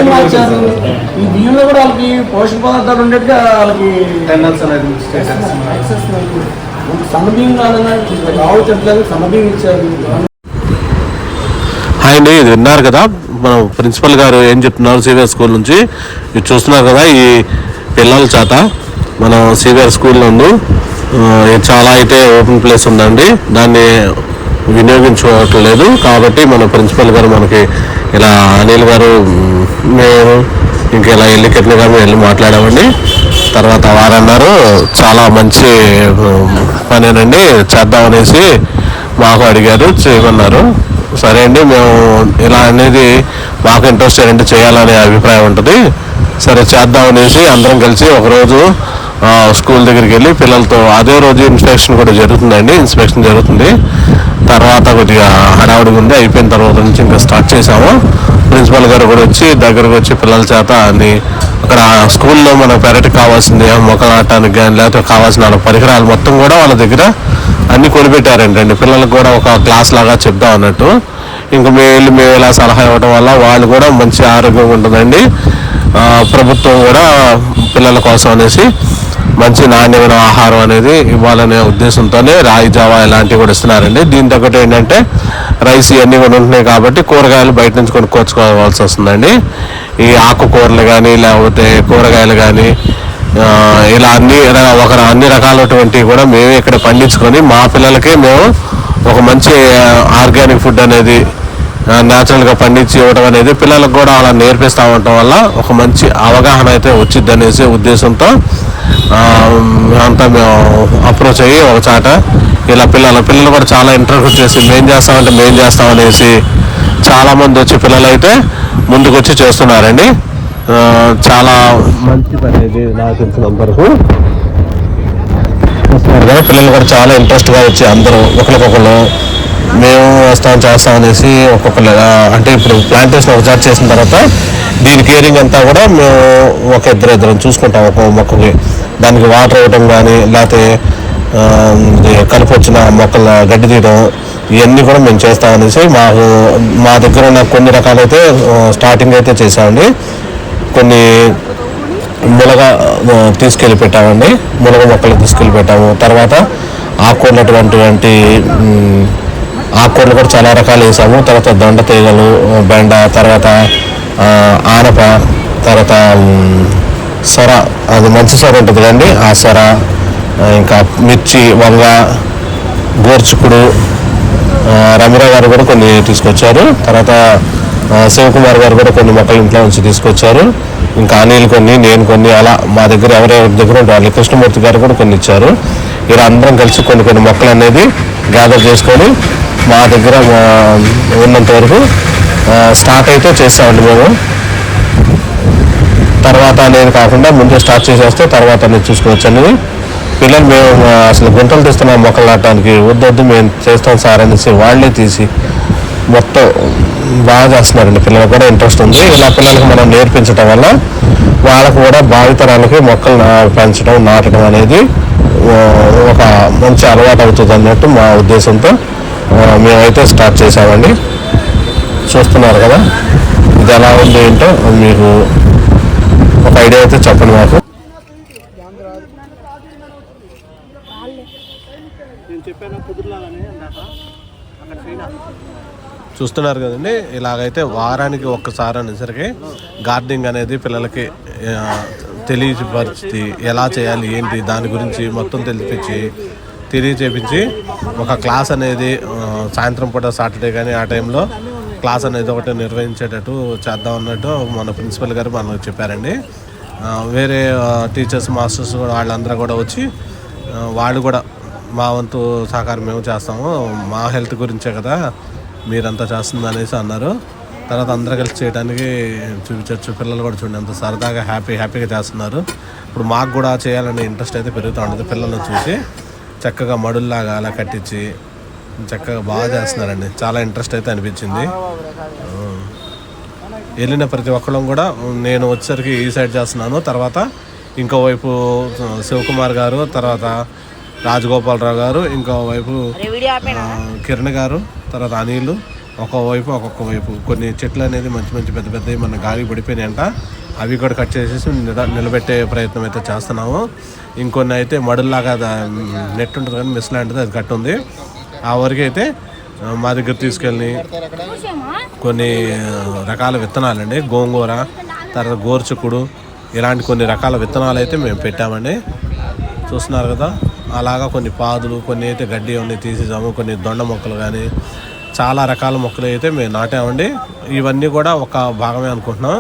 బియ్యం మార్చారు. ఈ బియ్యంలో కూడా వాళ్ళకి పోషక పదార్థాలు ఉండేట్టుగా వాళ్ళకి సన్న బియ్యం కాదన్నా రావు చెట్లేదు, సన్న బియ్యం ఇచ్చారు. హాయ్ అండి, ఇది విన్నారు కదా మనం ప్రిన్సిపల్ గారు ఏం చెప్తున్నారు సివిఆర్ స్కూల్ నుంచి. ఇది చూస్తున్నారు కదా, ఈ పిల్లల చేత మన సివిఆర్ స్కూల్ నందు చాలా అయితే ఓపెన్ ప్లేస్ ఉందండి, దాన్ని వినియోగించుకోవట్లేదు. కాబట్టి మన ప్రిన్సిపల్ గారు మనకి ఇలా అనిల్ గారు మేము ఇంకా ఇలా వెళ్ళి కిరణ్ గారు వెళ్ళి మాట్లాడామండి. తర్వాత వారన్నారు చాలా మంచి పనేనండి చేద్దామనేసి మాకు అడిగారు, చేయమన్నారు. సరే అండి, మేము ఇలా అనేది మాకు ఇంట్రెస్ట్ ఏంటంటే చేయాలనే అభిప్రాయం ఉంటుంది. సరే చేద్దామనేసి అందరం కలిసి ఒకరోజు స్కూల్ దగ్గరికి వెళ్ళి పిల్లలతో అదే రోజు ఇన్స్పెక్షన్ కూడా జరుగుతుందండి. ఇన్స్పెక్షన్ జరుగుతుంది, తర్వాత కొద్దిగా హడావుడిగా ఉంది. అయిపోయిన తర్వాత నుంచి ఇంకా స్టార్ట్ చేసాము. ప్రిన్సిపల్ గారు కూడా వచ్చి దగ్గరకు వచ్చి పిల్లల చేత అన్ని అక్కడ స్కూల్లో మన పెరటికి కావాల్సింది మొక్కలు నాటడానికి కానీ లేకపోతే కావాల్సిన పరికరాలు మొత్తం కూడా వాళ్ళ దగ్గర అన్నీ కొనిపెట్టారంటండి. పిల్లలకు కూడా ఒక క్లాస్ లాగా చెప్దాం అన్నట్టు. ఇంకా మేము ఇలా సలహా ఇవ్వడం వల్ల వాళ్ళు కూడా మంచి ఆరోగ్యంగా ఉంటుందండి. ప్రభుత్వం కూడా పిల్లల కోసం అనేసి మంచి నాణ్యమైన ఆహారం అనేది ఇవ్వాలనే ఉద్దేశంతోనే రాగి జావా ఇలాంటివి కూడా ఇస్తున్నారండి. దీంతో ఒకటి ఏంటంటే రైస్ ఇవన్నీ కూడా ఉంటున్నాయి కాబట్టి కూరగాయలు బయట నుంచి కొనుక్కోవాల్సి వస్తుందండి. ఈ ఆకుకూరలు కానీ లేకపోతే కూరగాయలు కానీ ఇలా అన్ని రకాలటువంటివి కూడా మేమే ఇక్కడ పండించుకొని మా పిల్లలకే మేము ఒక మంచి ఆర్గానిక్ ఫుడ్ అనేది న్యాచురల్గా పండించి ఇవ్వడం అనేది పిల్లలకు కూడా అలా నేర్పిస్తూ ఉండటం వల్ల ఒక మంచి అవగాహన అయితే వచ్చింది అనేసి ఉద్దేశంతో అంతా మేము అప్రోచ్ అయ్యి ఒక చాట ఇలా పిల్లలు కూడా చాలా ఇంట్రెస్ట్ చేసి మేము చేస్తామనేసి చాలామంది వచ్చి పిల్లలు అయితే ముందుకు వచ్చి చేస్తున్నారండి. చాలా మంచి పని ఇది నాకు తెలిసినంత వరకు. పిల్లలు కూడా చాలా ఇంట్రెస్ట్గా వచ్చి అందరూ ఒకరికొకరు మేము చేస్తాం అనేసి ఒక్కొక్కరు అంటే ఇప్పుడు ప్లాంటేషన్ ఒక చార్జ్ చేసిన తర్వాత దీని కేరింగ్ అంతా కూడా మేము ఒక ఇద్దరు చూసుకుంటాం. ఒక మొక్కకి దానికి వాటర్ ఇవ్వడం కానీ లేకపోతే కలుపు వచ్చిన మొక్కల గడ్డి తీయడం ఇవన్నీ కూడా మేము చేస్తామనేసి మా దగ్గర ఉన్న కొన్ని రకాలైతే స్టార్టింగ్ అయితే చేసామండి. కొన్ని మునగ తీసుకెళ్ళి పెట్టామండి, మునగ మొక్కలు తీసుకెళ్ళి పెట్టాము. తర్వాత ఆకుకూరలు అటువంటి ఆకుకూరలు కూడా చాలా రకాలు వేసాము. తర్వాత దొండ తీగలు, బెండ, తర్వాత ఆనప, తర్వాత సొర, అది మంచి సొర ఉంటుంది కదండి, ఆ సొర, ఇంకా మిర్చి, వంగ, గోర్చుకుడు, రమీరా గారు కూడా కొన్ని తీసుకొచ్చారు. తర్వాత శివకుమార్ గారు కూడా కొన్ని మొక్కలు ఇంట్లో నుంచి తీసుకొచ్చారు. ఇంకా అనిల్ కొన్ని, నేను కొన్ని, అలా మా దగ్గర ఎవరెవరి దగ్గర ఉంటారు. కృష్ణమూర్తి గారు కూడా కొన్ని ఇచ్చారు. ఇలా అందరం కలిసి కొన్ని మొక్కలు అనేది గ్యాదర్ చేసుకొని మా దగ్గర ఉన్నంత వరకు స్టార్ట్ అయితే చేస్తామండి మేము. తర్వాత నేను కాకుండా ముందే స్టార్ట్ చేసేస్తే తర్వాత నేను చూసుకోవచ్చు అనేది. పిల్లలు మేము అసలు గుంటలు తీస్తున్నాం మొక్కలు నాటడానికి, వద్దు మేము చేస్తాం సార్ అనేసి వాళ్ళే తీసి మొత్తం బాగా చేస్తున్నారండి. పిల్లలకు కూడా ఇంట్రెస్ట్ ఉంది. ఇలా పిల్లలకు మనం నేర్పించడం వల్ల వాళ్ళకు కూడా భావితరాలకి మొక్కలు పెంచడం, నాటడం అనేది ఒక మంచి అలవాటు అవుతుంది అన్నట్టు మా ఉద్దేశంతో మేమైతే స్టార్ట్ చేసామండి. చూస్తున్నారు కదా, ఇది ఎలా ఉంది ఏంటో మీకు ఒక ఐడియా అయితే చెప్పండి మాకు. చూస్తున్నారు కదండి, ఇలాగైతే వారానికి ఒక్కసారి అనేసరికి గార్డెనింగ్ అనేది పిల్లలకి తెలియపరిచి ఎలా చేయాలి ఏంటి దాని గురించి మొత్తం తెలియచేపించి ఒక క్లాస్ అనేది సాయంత్రం పూట సాటర్డే కానీ ఆ టైంలో క్లాస్ అనేది ఒకటి నిర్వహించేటట్టు చేద్దాం అన్నట్టు మన ప్రిన్సిపల్ గారు మనకు చెప్పారండి. వేరే టీచర్స్, మాస్టర్స్ కూడా వాళ్ళందరూ కూడా వచ్చి వాళ్ళు కూడా మా వంతు సహకారం మేము చేస్తాము, మా హెల్త్ గురించే కదా మీరంతా చేస్తుంది అనేసి అన్నారు. తర్వాత అందరూ కలిసి చేయడానికి చూపించవచ్చు. పిల్లలు కూడా చూడండి అంత సరదాగా హ్యాపీగా చేస్తున్నారు. ఇప్పుడు మాకు కూడా చేయాలనే ఇంట్రెస్ట్ అయితే పెరుగుతూ ఉంటుంది. పిల్లలను చూసి చక్కగా మడుల్లాగా అలా కట్టించి చక్కగా బాగా చేస్తున్నారండి. చాలా ఇంట్రెస్ట్ అయితే అనిపించింది. వెళ్ళిన ప్రతి ఒక్కళ్ళం కూడా నేను వచ్చేసరికి ఈ సైడ్ చేస్తున్నాను, తర్వాత ఇంకోవైపు శివకుమార్ గారు, తర్వాత రాజగోపాలరావు గారు, ఇంకోవైపు కిరణ్ గారు, తర్వాత అనిల్, ఒక్కొక్క వైపు కొన్ని చెట్లు అనేది మంచి మంచి పెద్ద పెద్దవి మన గాలి పడిపోయినాయంట. అవి కూడా కట్ చేసేసి నిలబెట్టే ప్రయత్నం అయితే చేస్తున్నాము. ఇంకొన్ని అయితే మడుల్లాగా నెట్ ఉంటుంది కానీ మిస్ లాంటిది అది కట్ ఉంది. ఆ వరకు అయితే మా దగ్గర తీసుకెళ్ళి కొన్ని రకాల విత్తనాలండి, గోంగూర, తర్వాత గోరుచిక్కుడు, ఇలాంటి కొన్ని రకాల విత్తనాలు అయితే మేము పెట్టామండి. చూస్తున్నారు కదా, అలాగా కొన్ని పాదులు, కొన్ని అయితే గడ్డి అన్నీ తీసేసాము, కొన్ని దొండ మొక్కలు కానీ చాలా రకాల మొక్కలు అయితే మేము నాటామండి. ఇవన్నీ కూడా ఒక భాగమే అనుకుంటున్నాం.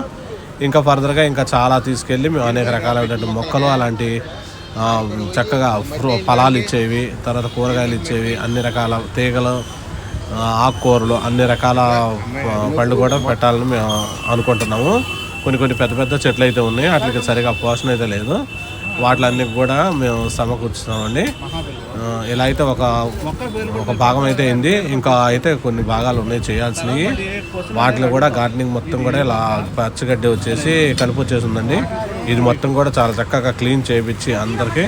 ఇంకా ఫర్దర్గా ఇంకా చాలా తీసుకెళ్ళి మేము అనేక రకాలైనటువంటి మొక్కలు, అలాంటి చక్కగా ఫలాలు ఇచ్చేవి, తర్వాత కూరగాయలు ఇచ్చేవి, అన్ని రకాల తీగలు, ఆకుకూరలు, అన్ని రకాల పళ్ళు కూడా పెట్టాలని మేము అనుకుంటున్నాము. కొన్ని పెద్ద పెద్ద చెట్లు అయితే ఉన్నాయి, వాటికి సరిగా పోషణ అయితే లేదు. వాటిలన్నీ కూడా మేము సమకూర్చున్నామండి. ఇలా అయితే ఒక భాగం అయితే అయింది. ఇంకా అయితే కొన్ని భాగాలు ఉన్నాయి చేయాల్సినవి. వాటిలో కూడా గార్డెనింగ్ మొత్తం కూడా ఇలా పచ్చగడ్డి వచ్చేసి కలుపు వచ్చేసి ఉందండి. ఇది మొత్తం కూడా చాలా చక్కగా క్లీన్ చేయించి అందరికీ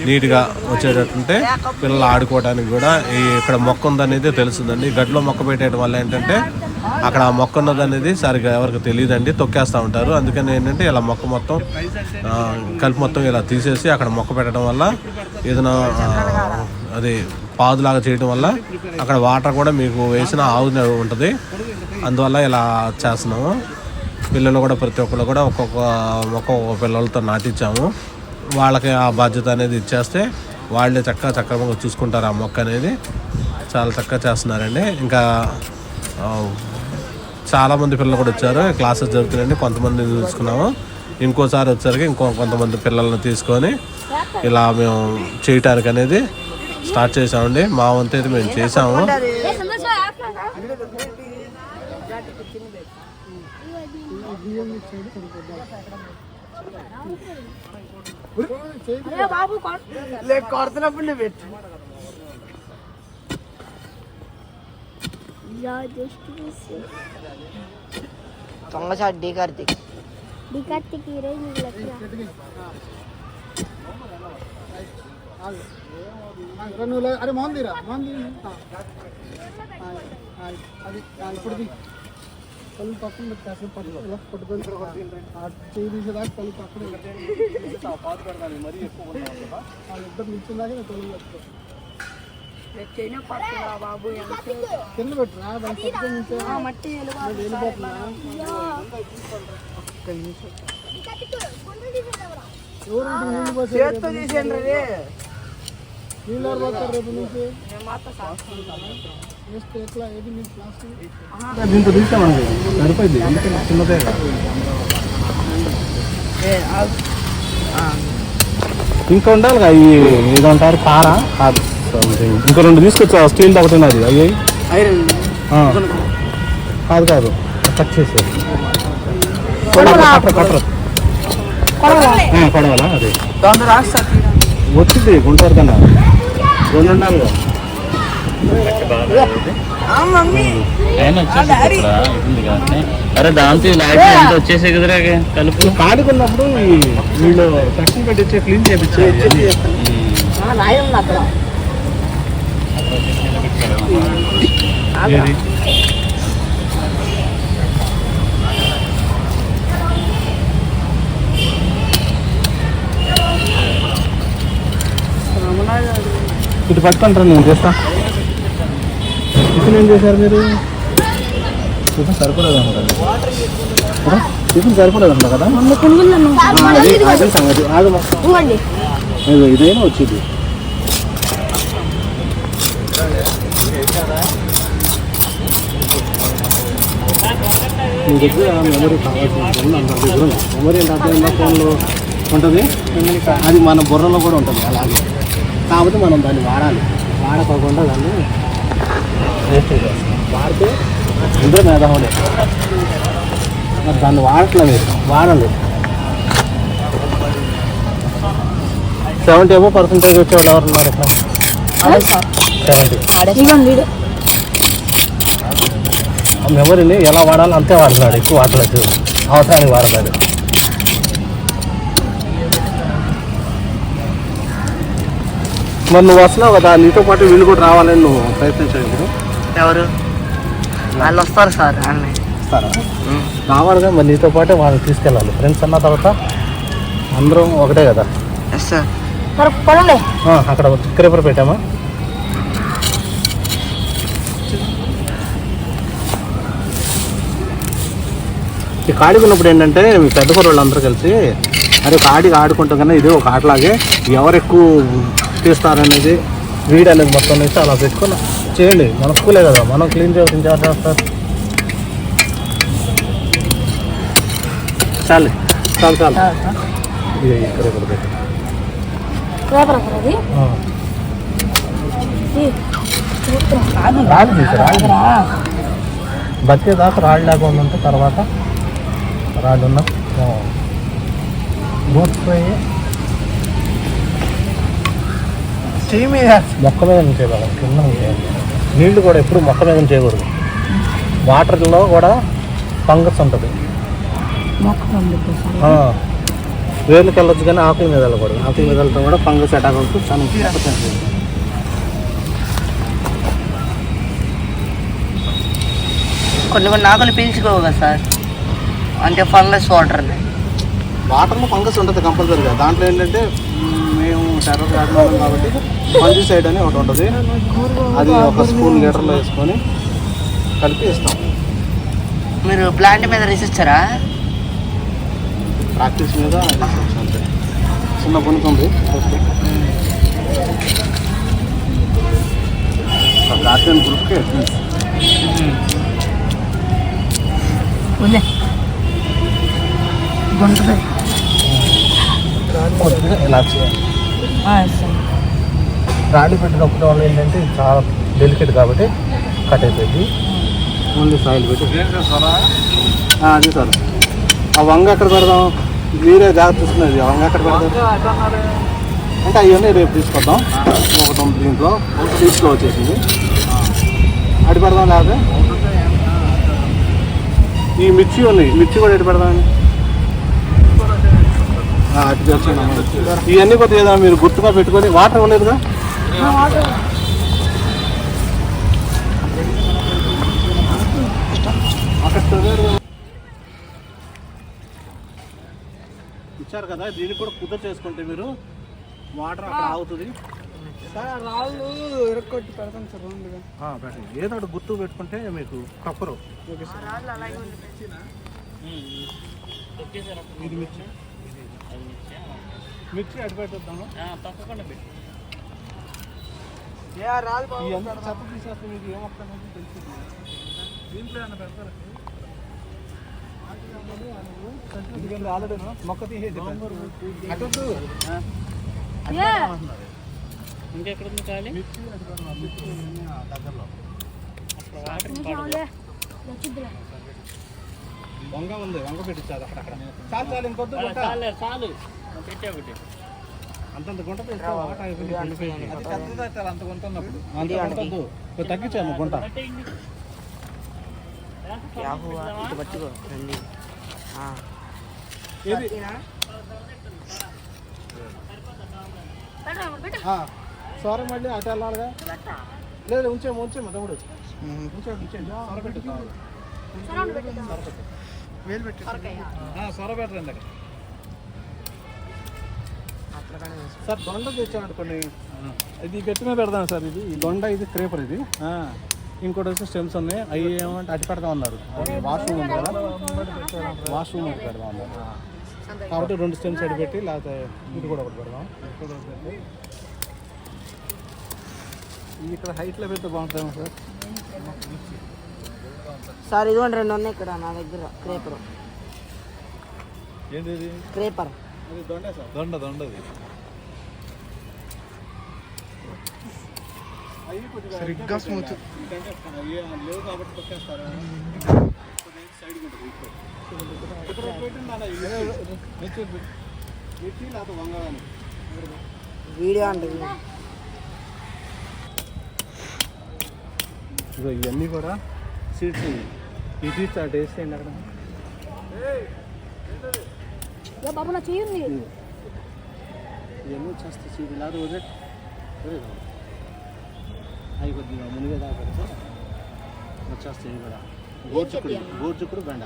నీట్గా వచ్చేటట్టుంటే పిల్లలు ఆడుకోవడానికి కూడా ఇక్కడ మొక్క ఉందనేది తెలుస్తుందండి. గడ్డిలో మొక్క పెట్టేయడం వల్ల ఏంటంటే అక్కడ ఆ మొక్క ఉన్నదనేది సరిగ్గా ఎవరికి తెలియదండి, తొక్కేస్తూ ఉంటారు. అందుకని ఏంటంటే ఇలా మొక్క మొత్తం కలుపు మొత్తం ఇలా తీసేసి అక్కడ మొక్క పెట్టడం వల్ల ఏదైనా అది పాదులాగా చేయడం వల్ల అక్కడ వాటర్ కూడా మీకు వేసిన ఆవు ఉంటుంది. అందువల్ల ఇలా చేస్తున్నాము. పిల్లలు కూడా ప్రతి ఒక్కరు కూడా ఒక్కొక్క మొక్క ఒక్కొక్క పిల్లలతో నాటించాము. వాళ్ళకి ఆ బాధ్యత అనేది ఇచ్చేస్తే వాళ్ళే చక్కగా చూసుకుంటారు. ఆ మొక్క అనేది చాలా చక్కగా చేస్తున్నారండి. ఇంకా చాలామంది పిల్లలు కూడా వచ్చారు, క్లాసెస్ జరుగుతున్నాయండి. కొంతమంది చూసుకున్నాము, ఇంకోసారి వచ్చేసరికి కొంతమంది పిల్లల్ని తీసుకొని ఇలా మేము చేయటానికి అనేది స్టార్ట్ చేసామండి. మా వంతు అయితే మేము చేసాము. डी कार्तिक अरे मोहन दीरा कल पकड़ पట్టుకొని చేయి తీసేదాకా కళ్ళు పక్కనే ఇద్దరు నిల్చున్నాక కళ్ళు బాబు కింద పెట్టురా మట్టి వెళ్ళిపోతున్నా. నీళ్ళు పోతారు రేపు నుంచి ఎట్లా ఏది మీ ప్లాస్టిక్ దీంతో తీసామండి సరిపోయింది. ఎందుకంటే చిన్నదే ఇంకా ఉండాలిగా ఇది అంటారు పార కాదు. ఇంకా రెండు తీసుకొచ్చా, స్టీల్ ఒకటి ఉన్నది. అయ్యి కాదు కట్ చేసేది కొడవాలా అదే వచ్చింది గుంటూరు కన్నా రెండు ఉండాలిగా. అరే దాంతో వచ్చేసే కదరా కలుపు కాడుకున్నప్పుడు వీళ్ళు తక్కువ పెట్టించి క్లీన్ చేయించారు. ఇటు పట్టుకుంటారు, నేను చేస్తా. టిఫిన్ ఏం చేశారు మీరు? టిఫిన్ సరిపడదు అంటారు, టిఫిన్ సరిపడదు అంటారు కదా. సంగతి ఇదేనా వచ్చింది. మీ దగ్గర మెమరీ కావాల్సిన అంత దగ్గర మెమరీ ఏంటంటే ఫోన్లో ఉంటుంది, అది మన బుర్రలో కూడా ఉంటుంది అలాగే. కాకపోతే మనం దాన్ని వాడకోకుండా దాన్ని వేస్ట్ చేస్తాం. వాడితే ఉంటే మేధావులే, మరి దాన్ని వాడట్లేదు. మీరు వాడండి. 70% వచ్చేవాళ్ళు ఎవరు ఉన్నారు ఇక్కడ? 70. మెమరీని ఎలా వాడాలో అంతే వాడుతున్నాడు, ఎక్కువ వాడలేదు, అవసరానికి వాడలేదు. మరి నువ్వు వస్తున్నావు కదా, నీతో పాటు వీళ్ళు కూడా రావాలని నువ్వు ప్రయత్నించావు. ఇప్పుడు ఎవరు వాళ్ళు వస్తారు సార్ అన్నీ ఇస్తారా? రావాలిగా, మరి నీతో పాటే వాళ్ళని తీసుకెళ్ళాలి. ఫ్రెండ్స్ అన్న తర్వాత అందరం ఒకటే కదా. Yes sir. అక్కడ క్రేపర్ పెట్టామా? ఈ కాడికి ఉన్నప్పుడు ఏంటంటే మీ పెద్ద కుర్రోళ్ళు అందరూ కలిసి అరే కాడికి ఆడుకుంటాం కన్నా ఇది ఒక ఆటలాగే ఎవరు ఎక్కువ తీస్తారనేది వీడ్ అనేది మొత్తం నుంచి అలా పెట్టుకుని చేయండి. మన స్కూలే కదా, మనం క్లీన్ చేయాల్సిన చేస్తారు. చాలు చాలు చాలు ఇది క్రేపర్ పెట్టి రాళ్ళు తీసి రాళ్ళు బతికేదాకా రాళ్ళు లేక ఉందంటే తర్వాత రాళ్ళు ఉన్న బూట్ ఫ్రై చెయ్యి మీద మొక్క మీద చేయగలం. కింద నీళ్లు కూడా ఎప్పుడు మొక్క మీద చేయకూడదు. వాటర్లో కూడా ఫంగస్ ఉంటుంది. వేర్లకు వెళ్ళొచ్చు కానీ ఆకుల మీద వెళ్ళకూడదు. ఆకుల మీద వెళ్తాం కూడా ఫంగస్ అటాక్ అవుతుంది. చాలా కొన్ని ఆకులు పీల్చుకోవు కదా సార్, అంటే ఫంగస్ వాటర్లో ఫంగస్ ఉంటుంది కంపల్సరీగా. దాంట్లో ఏంటంటే మేము టెర్రస్ ఆడుతున్నాం కాబట్టి ఫంగిసైడ్ అని ఒకటి ఉంటుంది. అది ఒక స్పూన్ లీటర్లో వేసుకొని కలిపి ఇస్తాం. మీరు ప్లాంట్ మీద రీసెర్చరా? ప్రాక్టీస్ మీద అంతే. చిన్న కొనుక్కుంది గార్డెన్ గ్రూప్కి ఇలా చేయాలి. రాడి పెట్టినప్పుడు వల్ల ఏంటంటే చాలా డెలికేట్ కాబట్టి కట్ అయిపోయింది. ఓన్లీ సాయిల్ పెట్టి అది సార్. ఆ వంగ ఎక్కడ పెడదాం? మీరే జాగ్రత్త చూస్తున్నది. ఆ వంగ ఎక్కడ పెడదాం అంటే అవన్నీ రేపు తీసుకొద్దాం. ఒకటి దీంట్లో సీట్స్లో వచ్చేసింది అడి పెడదాం. లేకపోతే ఈ మిర్చి ఉన్నాయి, మిర్చి కూడా ఎటు పెడదామని అటు తెచ్చాను. ఇవన్నీ కొద్దిగా ఏదైనా మీరు గుర్తుగా పెట్టుకొని వాటర్ ఇవ్వలేదుగా. ఇచ్చారు కదా, దీనికి కూడా కుదురు చేసుకుంటే మీరు వాటర్ అక్కడ ఆగుతుంది. రాళ్ళు ఎరక్కొట్టి పెడతాం సార్. పెట్టండి, ఏదో ఒకటి గుర్తు పెట్టుకుంటే మీకు కప్పరు. Okay sir. ఇది మిర్చి మిర్చి అటు పెట్టేద్దాము. తప్పకుండా పెట్టి ఇవన్నీ చెత్త తీసేస్తే మీకు ఏమొస్తానని తెలిసింది. దీంట్లో ఏమన్నా పెడతారా? ఎందుకంటే ఆల్రెడీ మొక్క తీసేది అటు ఇంకెక్కడ ఉంది ఖాళీ? మిర్చి దగ్గరలో వంగ ఉంది, వంగ పెట్టించాలి అక్కడక్కడ. చాలు చాలు ఇంకొద్దు. చాలు పెట్టే ఒకటి అంతంత గుంట అంత గుంట ఉన్నప్పుడు అంత గుంటద్దు, తగ్గించాము గుంట. సోర మళ్ళీ అటు వెళ్ళాలిగా. లేదు ఉంచేమో తమ్ముడు, ఉంచేయండి. సొర పెట్టి వేలు పెట్టి సొర పెట్టండి అక్కడ. సార్ దొండ తెచ్చామనుకోండి, ఇది గట్టి మీద పెడదాం సార్. ఇది ఈ దొండ, ఇది క్రేపర్, ఇది ఇంకోటి వచ్చి స్టెమ్స్ ఉన్నాయి. అవి ఏమంటే అటు పెడదాం అన్నారు. వాష్రూమ్ ఉంది కదా, వాష్రూమ్ ఒకటి పెడదాం అన్నారు. కాబట్టి 2 స్టెమ్స్ అటు పెట్టి, లేకపోతే ఇది కూడా ఒకటి పెడదాం. ఇక్కడ హైట్లో పెడితే బాగుంటుందేమో సార్. సార్ ఇదిగోండి 2 ఉన్నాయి ఇక్కడ నా దగ్గర. క్రేపర్ ఏంటి ఇది? క్రేపర్ అది దొండే సార్. దొండది సరిగ్గా స్మూత్ లేవు కాబట్టి తొక్కేస్తారు. సైడ్ ఉంటుంది ఇప్పుడు మిర్చి లేకపోతే వంగాలని వీడియో అంటే ఇవన్నీ కూడా సీడ్స్. ఈ సీడ్స్ అటు వేసేయండి అక్కడ. బాబు నా చేయండి. ఇవన్నీ వచ్చేస్తే సీడ్ ఇలా రోజే అవి కొద్దిగా మునిగే దాకా వచ్చేస్తాయి కూడా. గోర్చుకుడు బెండ.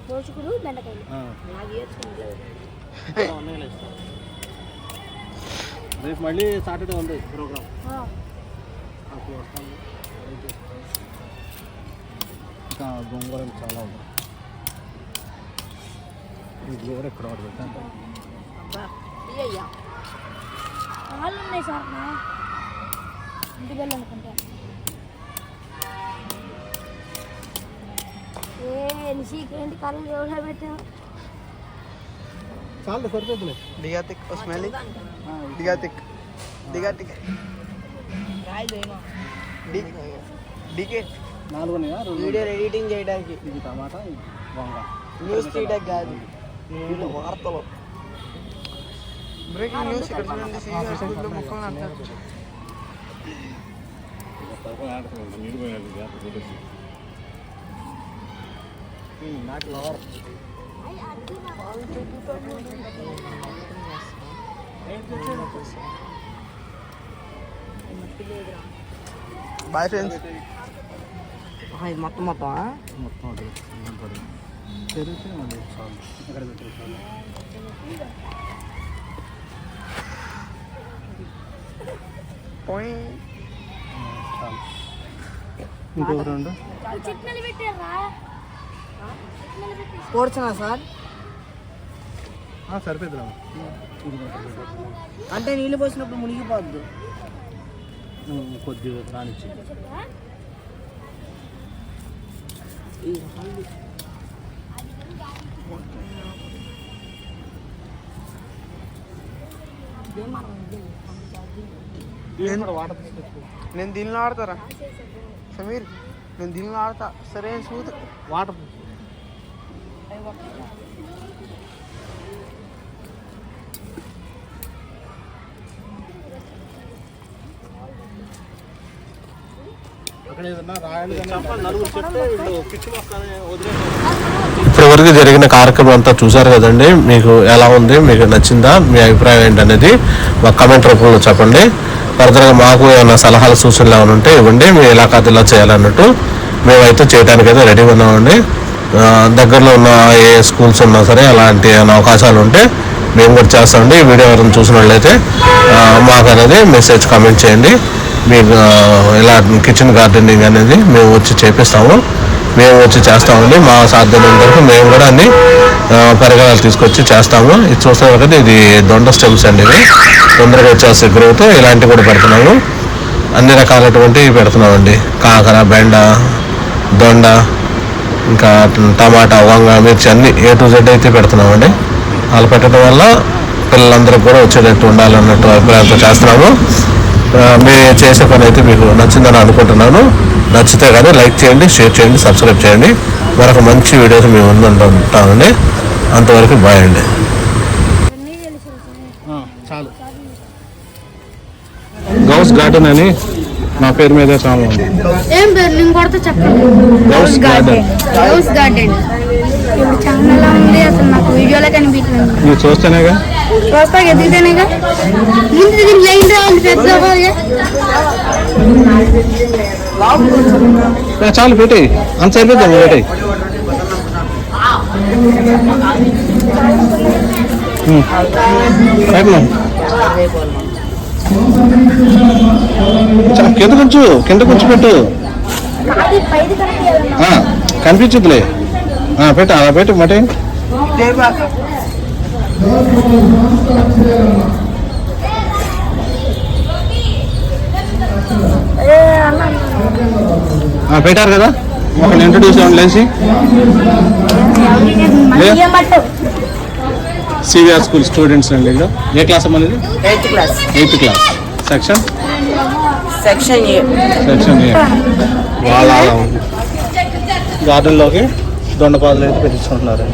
రోజుకుడు బెండకాయలు రేపు మళ్ళీ సాటర్డే ఉంది ప్రోగ్రామ్. అప్పుడు వస్తాను. ఇంకా గోంగూర చాలా ఉంది. ఇది కూడా ఎక్కడ పడుతుంది. వాళ్ళు ఉన్నాయి సార్ ఇంటికి వెళ్ళనుకుంటా. ఏంటి కరెంట్ ఎవరు పెట్టావు? చాలా సరిపోతుంది. దిగాతిక్ స్మెల్ దిగాతిక్ దిగాతిక్ డికే 4 ఉన్నాయా? వీడియో ఎడిటింగ్ చేయడానికి. ఇది టమాటా, వంగ. న్యూస్ తీయడానికి కాదు, వార్తలు. Breaking news. ఇక్కడ చూడండి, సీనియర్ స్కూల్లో మొక్కలు నాటారు. నాకు లవర్. Bye friends. ఇది మొత్తం మొత్తం తెరిచి మళ్ళీ చాలు ఇక్కడ పెట్టేసాను. చాలు. ఇంకొక 2 పోర్చనా సార్? సరిపోద్ది. అంటే నీళ్ళు పోసినప్పుడు మునిగిపోద్దు. కొద్దిగా రానిచ్చి. నేను దీనిలో ఆడతారా సమీర్? నేను దీనిలో ఆడతా. సరే సూత్ వాటర్. ఇప్పటివరకు జరిగిన కార్యక్రమం అంతా చూసారు కదండి. మీకు ఎలా ఉంది, మీకు నచ్చిందా, మీ అభిప్రాయం ఏంటనేది మా కామెంట్ రూపంలో చెప్పండి. ఫర్దర్గా మాకు ఏమైనా సలహాలు సూచనలు ఏమైనా ఉంటే ఇవ్వండి. మీ ఇలాకాది ఇలా చేయాలన్నట్టు మేమైతే చేయడానికి అయితే రెడీగా ఉన్నామండి. దగ్గరలో ఉన్న ఏ స్కూల్స్ ఉన్నా సరే అలాంటి ఏమైనా అవకాశాలు ఉంటే మేము కూడా చేస్తామండి. ఈ వీడియో ఎవరైనా చూసినట్లయితే మాకు అనేది మెసేజ్ కామెంట్ చేయండి. మీకు ఇలా కిచెన్ గార్డెనింగ్ అనేది మేము వచ్చి చేపిస్తాము, మేము వచ్చి చేస్తామండి. మా సాధ్యమైనంత వరకు మేము కూడా అన్ని పరికరాలు తీసుకొచ్చి చేస్తాము. ఇది చూస్తాము కదా, ఇది దొండ స్టెమ్స్ అండి. ఇవి తొందరగా వచ్చేస్తే గ్రోత్ ఇలాంటివి కూడా పెడుతున్నాము. అన్ని రకాలటువంటివి పెడుతున్నామండి. కాకర, బెండ, దొండ, ఇంకా టమాటా, వంగ, మిర్చి అన్ని A to Z అయితే పెడుతున్నామండి. అలా పెట్టడం వల్ల పిల్లలందరికీ కూడా వచ్చేటట్టు ఉండాలన్నట్టు అభిప్రాయంతో చేస్తున్నాము. మీరు చేసే పని అయితే మీకు నచ్చిందని అనుకుంటున్నాను. నచ్చితే కానీ లైక్ చేయండి, షేర్ చేయండి, సబ్స్క్రైబ్ చేయండి. మరొక మంచి వీడియోస్ మేము ఉంటామండి. అంతవరకు బాయ్ అండి. చాలు. గౌస్ గార్డెన్ అని నా పేరు మీద చాలా ఉంది. ఏం పేరు? నేను కొడితే చెప్పండి. గౌస్ గార్డెన్. గౌస్ గార్డెన్ ఇప్పుడు చాలా ఉంది. అసలు నాకు వీడియోలో కనిపించలేదు. నువ్వు చూస్తేనేగా, చూస్తా ఎదిగితేనేగా. ముందు దీనికి లైన్ రావాలి పెద్దగా. చాలు పెట్టి అంత సరిపోద్దాం పెట్టి. కింద కొంచెం పెట్టు, కనిపించదులే. పెట్టు, అలా పెట్టు మటే. పెట్టారు కదా, ఒకళ్ళు ఇంట్రడ్యూస్ అవ్వండి లేచి. సివిఆర్ స్కూల్ స్టూడెంట్స్ అండి. ఏ క్లాస్ అమ్మా? 8th class. 8th class. Section ఏ. సెక్షన్ ఏ. వాళ్ళ గార్డెన్లోకి దొండపాదులు అయితే పెట్టించుకుంటున్నారు.